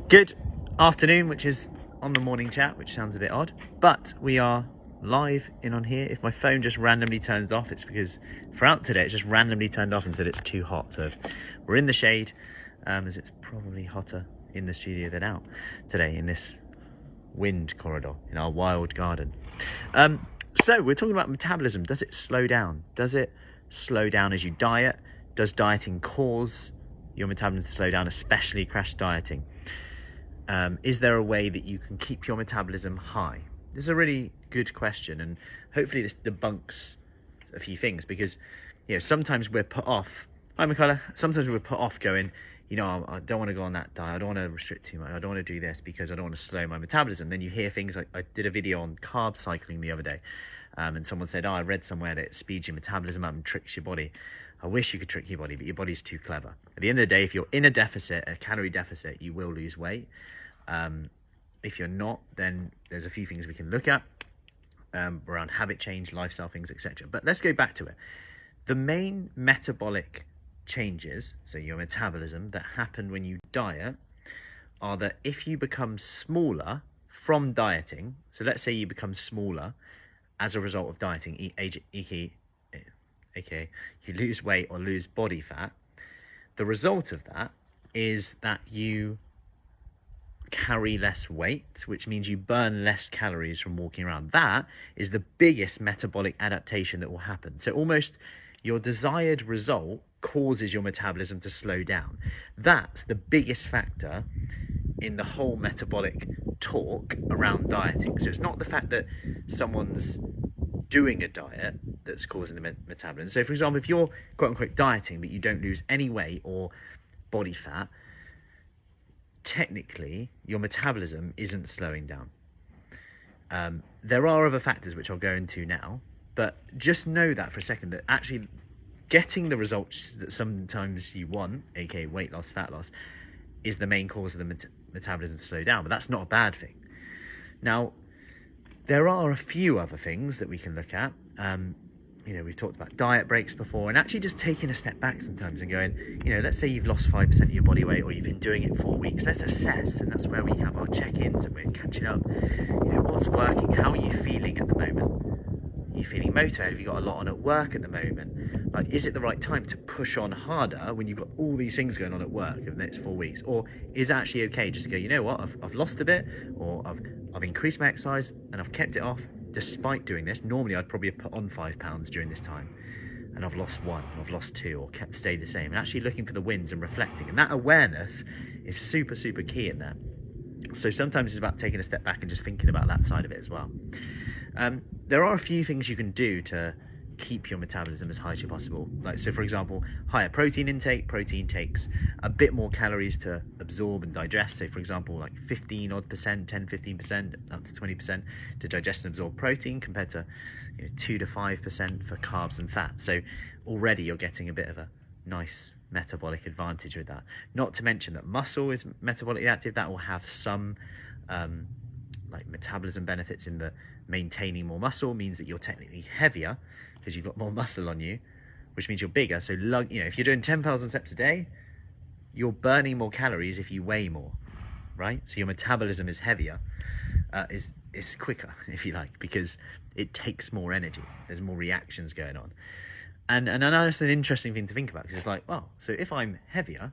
Good afternoon, which is on the morning chat, which sounds a bit odd, but we are live in on here. If my phone just randomly turns off, it's because throughout today it's just randomly turned off and said it's too hot. So if we're in the shade, as it's probably hotter in the studio than out today in this wind corridor in our wild garden. So we're talking about metabolism. Does it slow down? Does it slow down as you diet? Does dieting cause your metabolism to slow down, especially crash dieting? Is there a way that you can keep your metabolism high? This is a really good question, and hopefully this debunks a few things, because sometimes we're put off. Hi, McCullough. Sometimes we're put off going, I don't want to go on that diet. I don't want to restrict too much. I don't want to do this because I don't want to slow my metabolism. Then you hear things like, I did a video on carb cycling the other day, and someone said, I read somewhere that it speeds your metabolism up and tricks your body. I wish you could trick your body, but your body's too clever. At the end of the day, if you're in a calorie deficit, you will lose weight. If you're not, then there's a few things we can look at around habit change, lifestyle things, etc. But let's go back to it. The main metabolic changes, so your metabolism, that happen when you diet are that if you become smaller from dieting, so let's say you become smaller as a result of dieting, aka you lose weight or lose body fat, the result of that is that you carry less weight, which means you burn less calories from walking around. That is the biggest metabolic adaptation that will happen. So almost your desired result causes your metabolism to slow down. That's the biggest factor in the whole metabolic talk around dieting. So it's not the fact that someone's doing a diet that's causing the metabolism. So for example, if you're quote unquote dieting but you don't lose any weight or body fat, technically your metabolism isn't slowing down. There are other factors which I'll go into now, but just know that for a second, that actually getting the results that sometimes you want, aka weight loss, fat loss, is the main cause of the metabolism to slow down. But that's not a bad thing. Now, there are a few other things that we can look at. We've talked about diet breaks before, and actually just taking a step back sometimes and going, let's say you've lost 5% of your body weight, or you've been doing it 4 weeks. Let's assess, and that's where we have our check-ins and we're catching up. What's working? How are you feeling at the moment? Are you feeling motivated? Have you got a lot on at work at the moment? Like, is it the right time to push on harder when you've got all these things going on at work over the next 4 weeks? Or is it actually okay just to go, you know what, I've lost a bit, or I've increased my exercise and I've kept it off despite doing this. Normally I'd probably have put on 5 pounds during this time, and I've lost 1, or I've lost 2, or stayed the same. And actually looking for the wins and reflecting, and that awareness is super, super key in that. So sometimes it's about taking a step back and just thinking about that side of it as well. There are a few things you can do to keep your metabolism as high as possible. Like, so for example, higher protein intake. Protein takes a bit more calories to absorb and digest. So for example, like 15% 10-15%, up to 20% to digest and absorb protein, compared to 2 to 5% for carbs and fat. So already you're getting a bit of a nice metabolic advantage with that. Not to mention that muscle is metabolically active. That will have some like metabolism benefits in the maintaining more muscle. Means that you're technically heavier because you've got more muscle on you, which means you're bigger. So if you're doing 10,000 steps a day, you're burning more calories if you weigh more, right? So your metabolism is heavier, is quicker, if you like, because it takes more energy. There's more reactions going on. And I know that's an interesting thing to think about, because it's like, well, so if I'm heavier,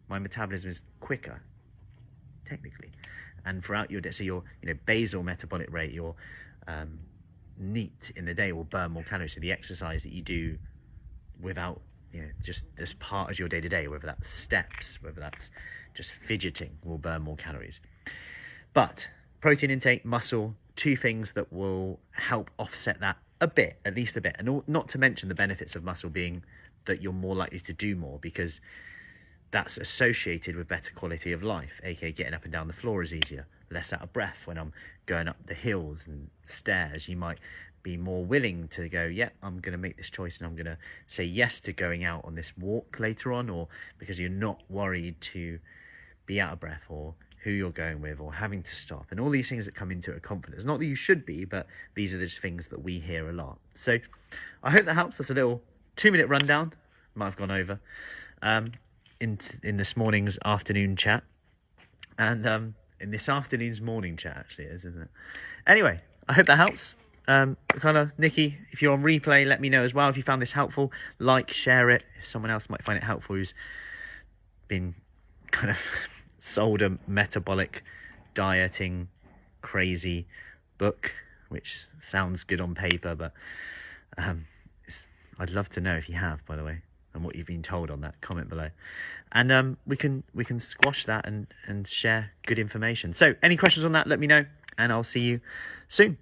my metabolism is quicker, technically. And throughout your day, so your basal metabolic rate, your NEAT in the day will burn more calories. So the exercise that you do without, just this part of your day-to-day, whether that's steps, whether that's just fidgeting, will burn more calories. But protein intake, muscle, 2 things that will help offset that a bit, at least a bit. And not to mention the benefits of muscle being that you're more likely to do more, because that's associated with better quality of life, aka getting up and down the floor is easier, less out of breath when I'm going up the hills and stairs. You might be more willing to go, I'm going to make this choice and I'm going to say yes to going out on this walk later on, or because you're not worried to be out of breath, or who you're going with, or having to stop, and all these things that come into a confidence. Not that you should be, but these are just things that we hear a lot. So I hope that helps. That's a little 2-minute rundown. Might have gone over in this morning's afternoon chat. And in this afternoon's morning chat, actually, it is, isn't it? Anyway, I hope that helps. Kind of, Nikki, if you're on replay, let me know as well if you found this helpful. Like, share it. If someone else might find it helpful who's been kind of sold a metabolic dieting crazy book, which sounds good on paper, but I'd love to know if you have, by the way, and what you've been told on that. Comment below, and we can squash that and share good information. So any questions on that, let me know, and I'll see you soon.